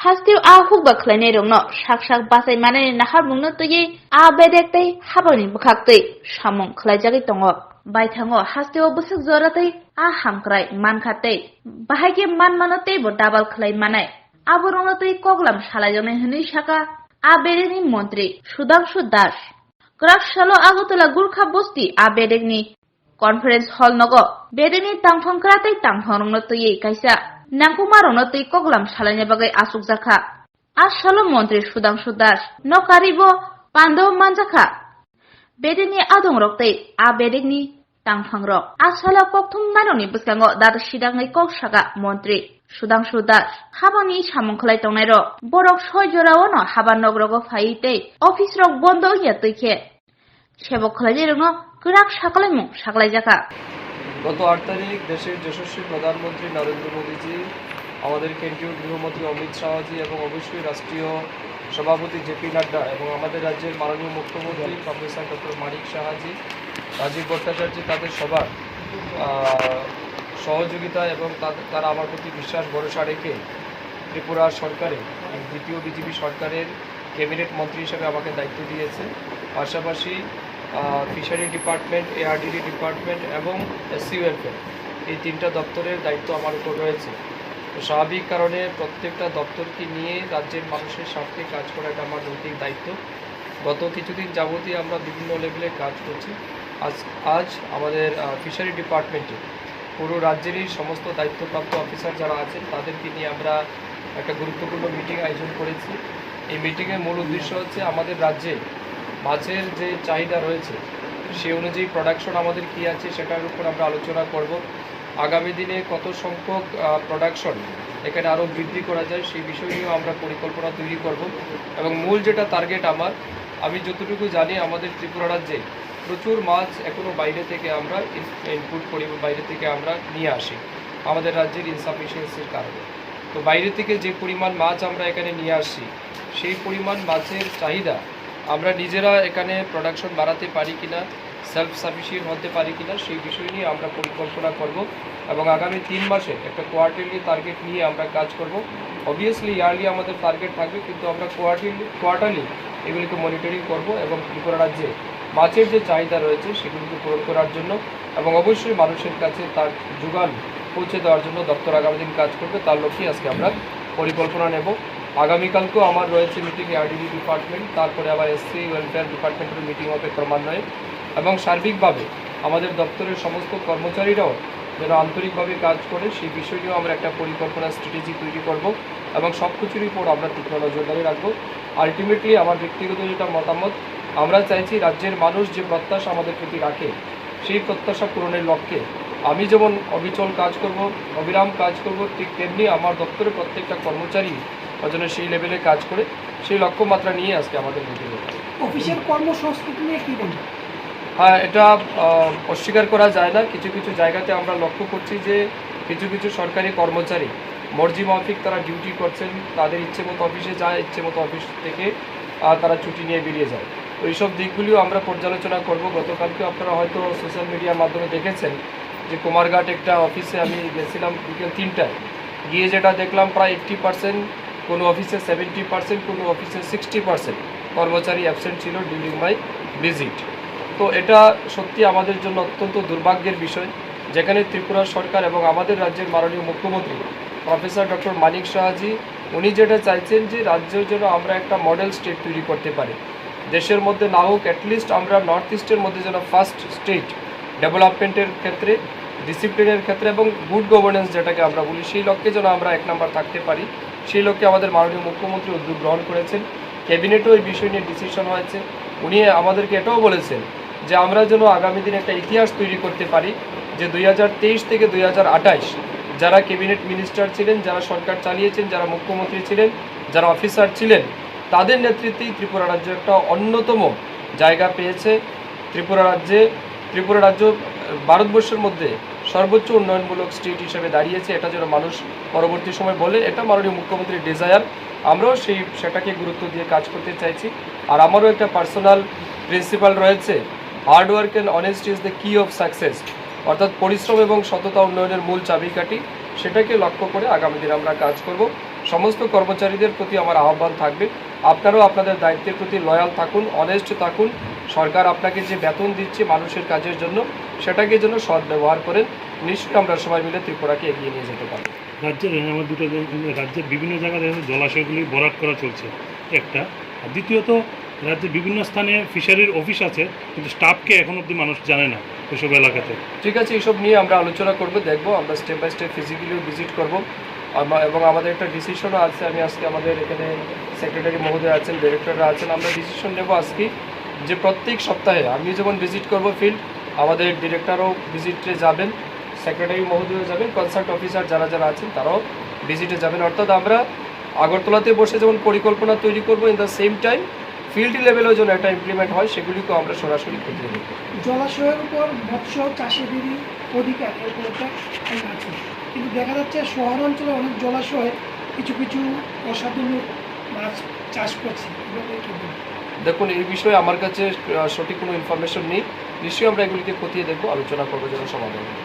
Hastiu a hukba khlainai rongno sak basai manai nahar mungno tuyi a bedektai habani bukhaktui samung khlaijagui tongo baithango hastiu busuk joratui a hamkrai mankhatei bahai manmanotei bo dabal khlai manai aborongno tui koglam salaijonai hinui saka a bedekni mantri Sudhanshu Das Krak Salo Agotala Gurkha Bosti a bedekni conference hall nogo bedekni tangphang kratai tangphang tuyi kaisa nangkumarongno tui koglam salaina bagai asuk jakha a salo mantri Sudhanshu Das no karibo pando manjakha bedekni adongrok tei a bedekni tangphangrok a salo kokthum manoni bwskango data sidangai kok saka mantri Sudhanshu Das habani samung khlai tongnai borok 6 jorao no haba nogrogo phai tei office rok bondo ya tuikhe sebok khlaijai rokno krak saklaimung saklaijakha গত 8 তারিখ দেশের যশস্বী প্রধানমন্ত্রী নরেন্দ্র মোদীজি আমাদের কেন্দ্রীয় গৃহমন্ত্রী অমিত শাহজি এবং অবশ্যই রাষ্ট্রীয় সভাপতি জেপি নাড্ডা এবং আমাদের রাজ্যের মাননীয় মুখ্যমন্ত্রী প্রফেসর ডক্টর মানিক সাহাজি রাজীব ভট্টাচার্য তাদের সবার সহযোগিতা এবং তারা আমার প্রতি বিশ্বাস ভরসা রেখে ত্রিপুরা সরকারে দ্বিতীয় বিজেপি সরকারের ক্যাবিনেট মন্ত্রী হিসেবে আমাকে দায়িত্ব দিয়েছে। পাশাপাশি ফিশারি ডিপার্টমেন্ট, এআরডিডি ডিপার্টমেন্ট এবং এসসি ওয়েলফেয়ার এই 3টা দপ্তরের দায়িত্ব আমার উপর রয়েছে। তো স্বাভাবিক কারণে প্রত্যেকটা দপ্তরকে নিয়ে রাজ্যের মানুষের স্বার্থে কাজ করা এটা আমার নৈতিক দায়িত্ব। গত কিছুদিন যাবতীয় আমরা বিভিন্ন লেভেলে কাজ করছি। আজ আমাদের ফিশারি ডিপার্টমেন্টে পুরো রাজ্যেরই সমস্ত দায়িত্বপ্রাপ্ত অফিসার যারা আছেন তাদেরকে নিয়ে আমরা একটা গুরুত্বপূর্ণ মিটিং আয়োজন করেছি। এই মিটিংয়ের মূল উদ্দেশ্য হচ্ছে আমাদের রাজ্যে মাছের যে চাহিদা রয়েছে সেই অনুযায়ী প্রোডাকশন আমাদের কী আছে সেটার উপর আমরা আলোচনা করব। আগামী দিনে কত সংখ্যক প্রোডাকশন এখানে আরও বৃদ্ধি করা যায় সেই বিষয় নিয়েও আমরা পরিকল্পনা তৈরি করব। এবং মূল যেটা টার্গেট আমি যতটুকু জানি আমাদের ত্রিপুরা রাজ্যে প্রচুর মাছ এখনও বাইরে থেকে আমরা ইনপুট করি, বাইরে থেকে আমরা নিয়ে আসি আমাদের রাজ্যের ইনসাফিসিয়েন্সির কারণে। তো বাইরে থেকে যে পরিমাণ মাছ আমরা এখানে নিয়ে আসি সেই পরিমাণ মাছের চাহিদা আমরা নিজেরা এখানে প্রোডাকশন বাড়াতে পারি কিনা, সেলফ সাফিসিয়েন্ট হতে পারি কিনা সেই বিষয় নিয়ে আমরা পরিকল্পনা করব এবং আগামী 3 মাসে একটা কোয়ার্টারলি টার্গেট নিয়ে আমরা কাজ করব। অবভিয়াসলি ইয়ারলি আমাদের টার্গেট থাকবে, কিন্তু আমরা কোয়ার্টারলি এগুলিকে মনিটরিং করব এবং ত্রিপুরা রাজ্যে মাছের যে চাহিদা রয়েছে সেগুলিকে পূরণ করার জন্য এবং অবশ্যই মানুষের কাছে তার যোগান পৌঁছে দেওয়ার জন্য দপ্তর আগামী দিন কাজ করবে। তার লক্ষ্যে আজকে আমরা পরিকল্পনা নেব। আগামীকালকেও আমার রয়েছে মিটিং এআরডিডি ডিপার্টমেন্ট, তারপরে আবার এসসি ওয়েলফেয়ার ডিপার্টমেন্টের মিটিং হবে ক্রমান্বয়ে এবং সার্বিকভাবে আমাদের দপ্তরের সমস্ত কর্মচারীরাও যেন আন্তরিকভাবে কাজ করে সেই বিষয় নিয়েও আমরা একটা পরিকল্পনা স্ট্র্যাটেজি তৈরি করব এবং সব কিছুর উপর আমরা তীক্ষ্ণ নজরদারি রাখবো। আলটিমেটলি আমার ব্যক্তিগত যেটা মতামত, আমরা চাইছি রাজ্যের মানুষ যে প্রত্যাশা আমাদের প্রতি রাখে সেই প্রত্যাশা পূরণের লক্ষ্যে আমি যেমন অবিচল কাজ করব, অবিরাম কাজ করব, ঠিক তেমনি আমার দপ্তরের প্রত্যেকটা কর্মচারী যেন সেই লেভেলে কাজ করে সেই লক্ষ্যমাত্রা নিয়ে আজকে আমাদের মিটিং হচ্ছে। অফিসের কর্মসংস্কৃতি নিয়ে কী বলবেন? হ্যাঁ, এটা অস্বীকার করা যায় না। কিছু কিছু জায়গাতে আমরা লক্ষ্য করছি যে কিছু কিছু সরকারি কর্মচারী মর্জি মাফিক তারা ডিউটি করছেন, তাদের ইচ্ছে মতো অফিসে যায়, ইচ্ছে মতো অফিস থেকে তারা ছুটি নিয়ে বেরিয়ে যায়। তো এইসব দিকগুলিও আমরা পর্যালোচনা করব। গতকালকে আপনারা হয়তো সোশ্যাল মিডিয়ার মাধ্যমে দেখেছেন যে কুমারঘাট একটা অফিসে আমি গেছিলাম বিকেল 3টায়, গিয়ে যেটা দেখলাম প্রায় 80%, কোনো অফিসে 70%, কোনো অফিসে 60% কর্মচারী অ্যাবসেন্ট ছিল ডিউরিং মাই ভিজিট। তো এটা সত্যি আমাদের জন্য অত্যন্ত দুর্ভাগ্যের বিষয়, যেখানে ত্রিপুরা সরকার এবং আমাদের রাজ্যের মাননীয় মুখ্যমন্ত্রী প্রফেসর ডক্টর মানিক সাহাজি উনি যেটা চাইছেন যে রাজ্যের জন্য আমরা একটা মডেল স্টেট তৈরি করতে পারি, দেশের মধ্যে না হোক অ্যাটলিস্ট আমরা নর্থ ইস্টের মধ্যে যেন ফার্স্ট স্টেট ডেভেলপমেন্টের ক্ষেত্রে, ডিসিপ্লিনের ক্ষেত্রে এবং গুড গভর্নেন্স যেটাকে আমরা বলি সেই লক্ষ্যে যেন আমরা 1 নম্বর থাকতে পারি, সেই লক্ষ্যে আমাদের মাননীয় মুখ্যমন্ত্রী উদ্যোগ গ্রহণ করেছেন। ক্যাবিনেটও এই বিষয় নিয়ে ডিসিশন হয়েছে। উনি আমাদেরকে এটাও বলেছেন যে আমরা যেন আগামী দিনে একটা ইতিহাস তৈরি করতে পারি যে 2023 থেকে 2028 যারা ক্যাবিনেট মিনিস্টার ছিলেন, যারা সরকার চালিয়েছেন, যারা মুখ্যমন্ত্রী ছিলেন, যারা অফিসার ছিলেন, তাদের নেতৃত্বেই ত্রিপুরা রাজ্য একটা অন্যতম জায়গা পেয়েছে। ত্রিপুরা রাজ্য ভারতবর্ষের মধ্যে সর্বোচ্চ উন্নয়নমূলক স্টেট হিসেবে দাঁড়িয়েছে। এটা যেন মানুষ পরবর্তী সময় বলে, এটা মাননীয় মুখ্যমন্ত্রীর ডিজায়ার। আমরাও সেটাকে গুরুত্ব দিয়ে কাজ করতে চাইছি। আর আমারও একটা পার্সোনাল প্রিন্সিপাল রয়েছে, hard work and honesty is the কি অফ সাকসেস, অর্থাৎ পরিশ্রম এবং সততা উন্নয়নের মূল চাবিকাঠি। সেটাকে লক্ষ্য করে আগামী দিনে আমরা কাজ করব। সমস্ত কর্মচারীদের প্রতি আমার আহ্বান থাকবে, আপনারাও আপনাদের দায়িত্বের প্রতি লয়াল থাকুন, অনেস্ট থাকুন। সরকার আপনাকে যে বেতন দিচ্ছে মানুষের কাজের জন্য, সেটাকে যেন সৎ ব্যবহার করেন। নিশ্চয়ই আমরা সবাই মিলে ত্রিপুরাকে এগিয়ে নিয়ে যেতে পারব। রাজ্যের আমার দুটো রাজ্যের বিভিন্ন জায়গায় জলাশয়গুলি ভরাট করা চলছে একটা, আর দ্বিতীয়ত রাজ্যের বিভিন্ন স্থানে ফিশারির অফিস আছে, কিন্তু স্টাফকে এখন অবধি মানুষ জানে না ওইসব এলাকাতে। ঠিক আছে, এইসব নিয়ে আমরা আলোচনা করব, দেখব, আমরা স্টেপ বাই স্টেপ ফিজিক্যালিও ভিজিট করব। এবং আমাদের একটা ডিসিশনও আছে। আমি আজকে আমাদের এখানে সেক্রেটারি মহোদয় আছেন, ডিরেক্টররা আছেন, আমরা ডিসিশন নেব আজকে যে প্রত্যেক সপ্তাহে আমি যেমন ভিজিট করব ফিল্ড, আমাদের ডিরেক্টরও ভিজিটে যাবেন, সেক্রেটারি মহোদয়ও যাবেন, কনসাল্ট অফিসার যারা যারা আছেন তারাও ভিজিটে যাবেন। অর্থাৎ আমরা আগরতলাতে বসে যেমন পরিকল্পনা তৈরি করব, in the same time field লেভেলেও যেন এটা ইমপ্লিমেন্ট হয়, সেগুলিকেও আমরা সরাসরি খতিয়ে দেখব। জলাশয়ের উপর মৎস্য চাষেদেরই অধিকার এরকম একটা আইন আছে, কিন্তু দেখা যাচ্ছে শহর অঞ্চলে অনেক জলাশয়ে কিছু কিছু অসাধুনিক মাছ চাষ করছে। এভাবে কি বলবো? দেখুন, এই বিষয়ে আমার কাছে সঠিক কোনো ইনফরমেশন নেই। নিশ্চয়ই আমরা এগুলিকে খতিয়ে দেখব, আলোচনা করবো যেন সমাধান হয়।